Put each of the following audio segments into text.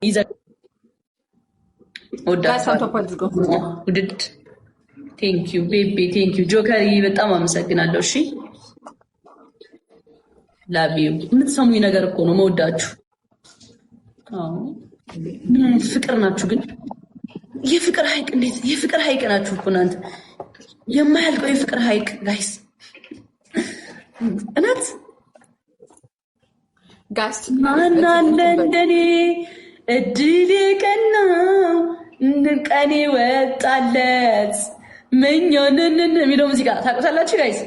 ይዘ ውድድ ቴንኪዩ ቤቢ ቴንኪዩ ጆከሪ በጣም አመሰግናለሁ። እሺ ላቪዩ የምትሰሙኝ ነገር እኮ ነው መወዳችሁ። ምን አይነት ፍቅር ናችሁ ግን! የፍቅር ሀይቅ እንዴት የፍቅር ሀይቅ ናችሁ እኮ እናንተ! የማያልቀው የፍቅር ሀይቅ ጋይስ እናት ጋስ ማናለ እንደኔ እድል ቀናው ቀኔ ወጣለት ምኞንን የሚለው ሙዚቃ ታውቁታላችሁ ጋይስ?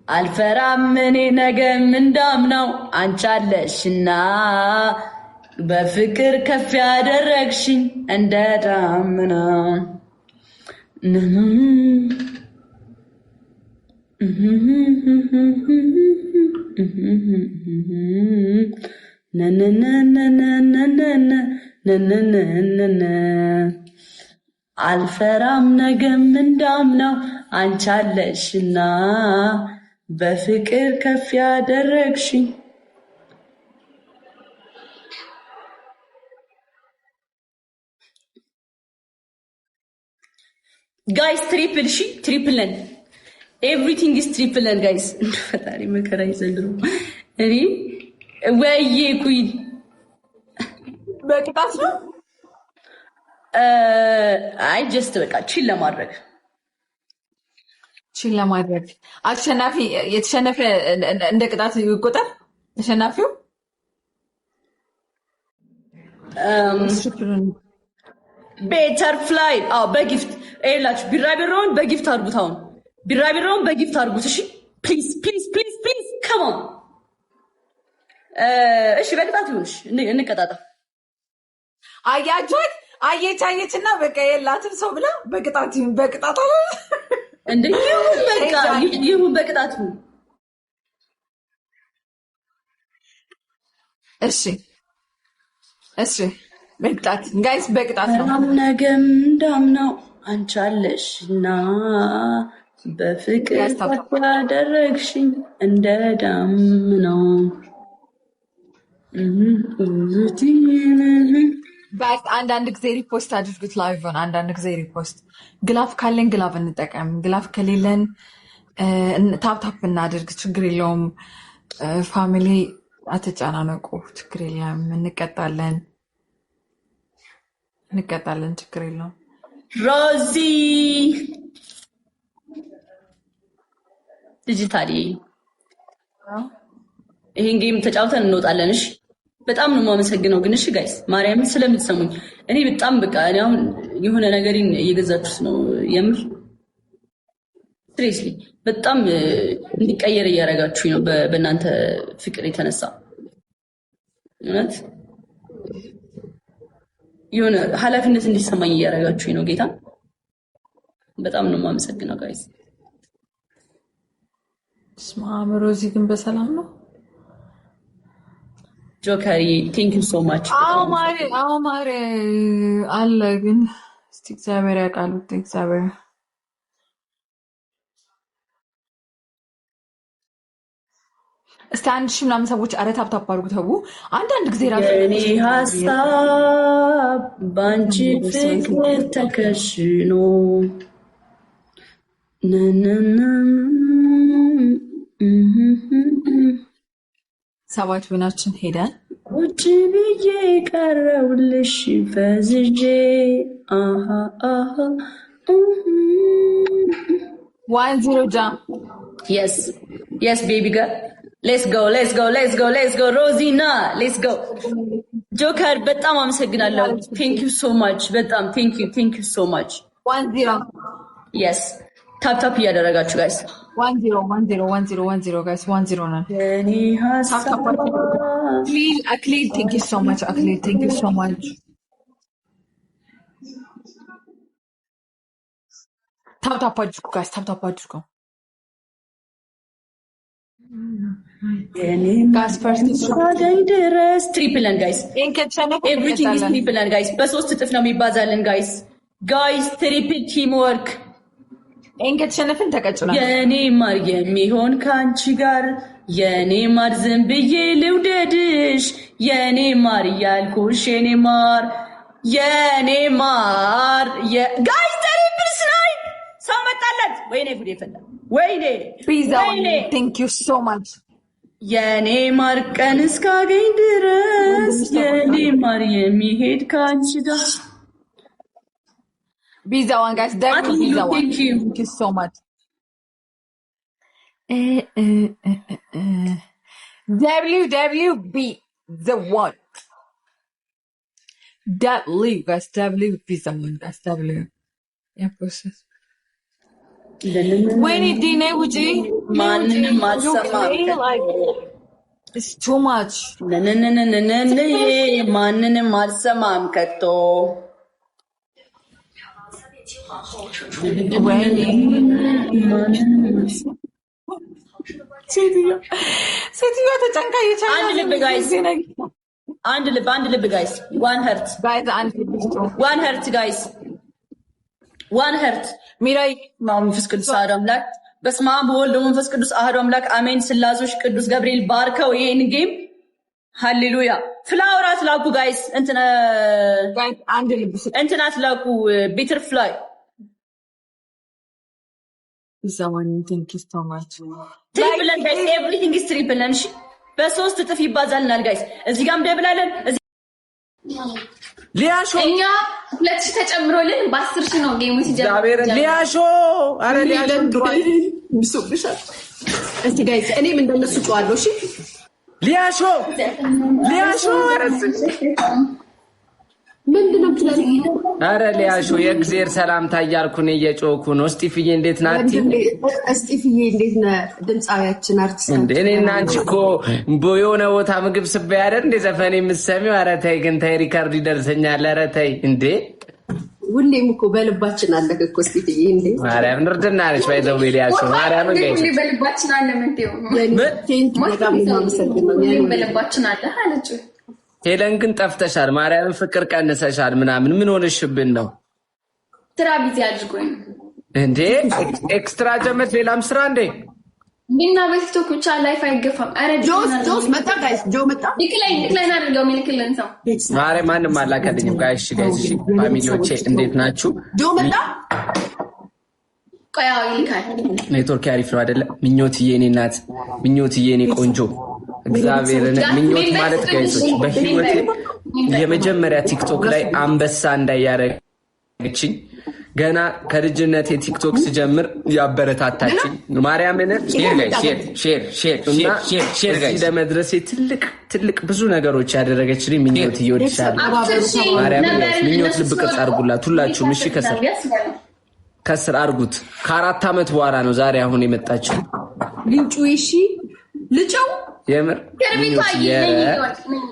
አልፈራም እኔ ነገም እንዳምናው አንቻለሽና በፍቅር ከፍ ያደረግሽኝ እንደ ዳመና አልፈራም ነገም እንዳምናው አንቻለሽና በፍቅር ከፍ ያደረግሽኝ ጋይስ ትሪፕል ሺ ትሪፕል ነን ኤቭሪቲንግ ኢዝ ትሪፕል ነን ጋይስ። ፈጣሪ መከራ ይዘንድሮ እኔ ወይዬ ኩይን በቅጣት ነው። አይ ጀስት በቃ ቺል ለማድረግ አሸናፊ የተሸነፈ እንደ ቅጣት ይቆጠር። ተሸናፊው ቤተርፍላይ በጊፍት ይላችሁ ቢራቢሮውን በጊፍት አድርጉት። አሁን ቢራቢሮውን በጊፍት አድርጉት። እሺ ፕሊዝ ፕሊዝ ፕሊዝ ፕሊዝ ከሞን። እሺ በቅጣት ይሁንሽ እንቀጣጣ። አያጆት አየቻየችና በቃ የላትም ሰው ብላ በቅጣት ይሁን በቅጣት አለ እንዴ ይሁን በቃ ይሁን በቅጣት ይሁን። እሺ እሺ በቅጣት ጋይስ በቅጣት ነው። ነገም እንዳምናው አንቻለሽና በፍቅር ያደረግሽኝ እንደ ዳመናው አንዳንድ ጊዜ ሪፖስት አድርጉት ላይቭን። አንዳንድ ጊዜ ሪፖስት ግላፍ ካለን ግላፍ እንጠቀም፣ ግላፍ ከሌለን ታፕታፕ እናድርግ። ችግር የለውም። ፋሚሊ አትጨናነቁ፣ ችግር የለም። እንቀጣለን፣ ችግር የለውም። ሮዚ ዲጂታሊ ይሄን ጌም ተጫውተን እንወጣለን። እሺ በጣም ነው የማመሰግነው ግን እሺ ጋይስ ማርያምን ስለምትሰሙኝ እኔ በጣም በቃ እኔ አሁን የሆነ ነገርን እየገዛችሁት ነው የምር ሲሪየስሊ በጣም እንዲቀየር እያደረጋችሁኝ ነው በእናንተ ፍቅር የተነሳ እውነት የሆነ ኃላፊነት እንዲሰማኝ እያደረጋችሁኝ ነው። ጌታ በጣም ነው የማመሰግነው ጋይስ። ስማምሮ እዚህ ግን በሰላም ነው። ጆከሪ ቴንክ ዩ ሶ ማች። አዎ ማሪ አለ ግን እስቲ እግዚአብሔር ያውቃል። እግዚአብሔር እስቲ 1000 ምናምን ሰዎች ኧረ ታፕታፕ አድርጉ ተው። አንዳንድ ጊዜ ራሱ እኔ ሀሳብ ባንቺ ፍቅር ተከሽኖ ሰባት ብናችን ሄደን ቁጭ ብዬ ቀረውልሽ ፈዝዤ 1-0 ጃ yes baby girl let's go ሮዚና let's go ጆከር በጣም አመሰግናለሁ። thank you so much በጣም thank you so much 1-0 yes ታፕታፕ እያደረጋችሁ ጋይስ 1-0 ጋይስ 1-0 ነን። እኔ ሀሳብ አክሊል thank you so much አክሊል thank you so much ታፕታፕ አድርጉ ጋይስ ታፕታፕ አድርጉ ጋይስ ፈርስት ድረስ ትሪፕልን ጋይስ ኤቭሪቲንግ ኢዝ ትሪፕልን ጋይስ በሶስት እጥፍ ነው የሚባዛልን ጋይስ ትሪፕል ቲም ወርክ እንከተሸነፍን ተቀጭናል። የኔ ማር የሚሆን ካንቺ ጋር የኔ ማር ዝም ብዬ ልውደድሽ የኔ ማር እያልኩሽ የኔ ማር ጋይስ ትሪፕል ስናይፕ ሰው መጣለት። ወይኔ ጉዴ ፈላ። ወይኔ ቴንክ ዩ ሶ ማች የኔ ማር ቀን እስካገኝ ድረስ የኔ ማር የሚሄድ ካንቺ ጋር ቢዛዋን ጋይስ ቢዛዋን ቴንክ ዩ ሶ ማች WWB the one that's W be someone that's W yeah process when it dine wuji ማንንም አልሰማም it's too much ማንንም አልሰማም ከቶ ሴትዮዋ ተጨንቃ አንድ ልብ ጋይስ ዋን ሄርት ሚራይ መንፈስ ቅዱስ አሐዱ አምላክ በስመ አብ ወወልድ ወመንፈስ ቅዱስ አሐዱ አምላክ አሜን። ስላሴዎች ቅዱስ ገብርኤል ባርከው ይሄን ጌም ሃሌሉያ። ፍላወር አትላኩ ጋይስ እንትና አትላኩ ቢተር ፍላይ someone thank you so much triple guys everything is triple እሺ በሶስት እጥፍ ይባዛልናል ጋይስ እዚህ ጋርም ደብላለን እዚህ ሊያሾ እኛ 2000 ተጨምሮልን በ10000 ነው ጌሙ ሲጀምር ሊያሾ አረ ሊያሾ ድሮይ ብሶብሻል እስቲ ጋይስ እኔም እንደነሱ ጫዋለሁ እሺ ሊያሾ አረስ ምንድነው ትላለህ? አረ ሊያሾ የእግዚአብሔር ሰላምታ እያልኩ ነው እየጮኩ ነው። እስጢፍዬ እንዴት ናት? እስጢፍዬ እንዴት ነህ? ድምጻዊያችን አርቲስት እንዴ እኔና አንቺ እኮ የሆነ ቦታ ምግብ ስበይ አይደል እንደ ዘፈኔ የምትሰሚው? ኧረ ተይ ግን ተይ ሪካርድ ይደርሰኛል። ኧረ ተይ እንዴ ሁሌም እኮ በልባችን አለህ እኮ እስጢፍዬ እንዴ ማርያም ንርድና ነች ባይዘው ሊያሾ ማርያም እንዴ ሁሌ በልባችን አለ ምንቴው በልባችን አለ አለች። ሄለን ግን ጠፍተሻል። ማርያም ፍቅር ቀንሰሻል ምናምን ምን ሆነሽብን ነው? ስራ ቢዚ አድርጎኝ እንዴ ኤክስትራ ጀመት ሌላም ስራ እንዴ እና በቲክቶክ ብቻ ላይፍ አይገፋም። አረ ጆስ መጣ ጋይስ ጆ መጣ ዲክላይን አድርገው ሚልክልን ሰው ማርያም ማንንም አላከልኝም። ጋይስ እሺ ፋሚሊዎቼ እንዴት ናችሁ? ጆ መጣ ቆያው ይልካል። ኔትወርክ አሪፍ ነው አይደለ? ምኞትዬ እኔ እናት ምኞትዬ እኔ ቆንጆ እግዚአብሔርን ምኞት ማለት ጋይሶች በህይወቴ የመጀመሪያ ቲክቶክ ላይ አንበሳ እንዳያረግችኝ ገና ከልጅነቴ ቲክቶክ ስጀምር ያበረታታችኝ ማርያምን ሼር ለመድረሴ ትልቅ ብዙ ነገሮች ያደረገችልኝ ምኞት ይወድሻል። ማርያምን ምኞት ልብ ቅርጽ አድርጉላት ሁላችሁም። እሺ ከስር አድርጉት። ከ4 ዓመት በኋላ ነው ዛሬ አሁን የመጣችው ልንጩ። እሺ ልጨው የምር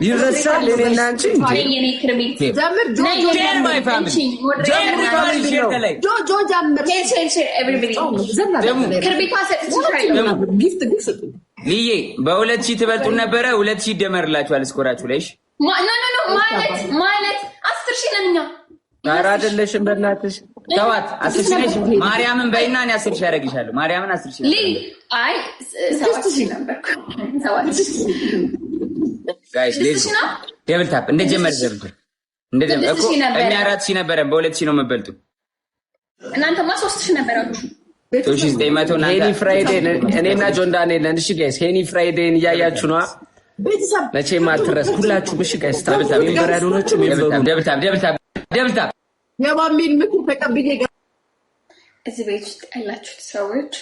ይረሳል። እኔና አንቺ ጀምር ጆ ልዬ በ2000 ትበልጡን ነበረ። 2000 ይደመርላችኋል ስኮራችሁ ላይ። እሺ ማለት 10000 ነን እኛ። ኧረ አይደለሽም በእናትሽ ተዋት። 10000 ነሽ ማርያምን በይና እኔ 10000 ያደርግሻለሁ። ማርያምን 10000 አይ 7000 ነበር። 7000 ጋይስ ሌትስ ደብል ታፕ እንደጀመረ እኮ እኛ 4000 ነበረ። በ2000 ነው መበልጡ። እናንተማ 3000 ነበራችሁ። 3900 እና ሄኒ ፍራይዴ እኔና ጆን ዳንኤል ነን። እሺ ጋይስ ሄኒ ፍራይዴን እያያችሁ ነው መቼም አትረስ ሁላችሁም። እሺ ጋይስ ደብል ታፕ ደብል ታፕ የማሚን ምክር ተቀብዬ እዚህ ቤት ውስጥ ያላችሁት ሰዎች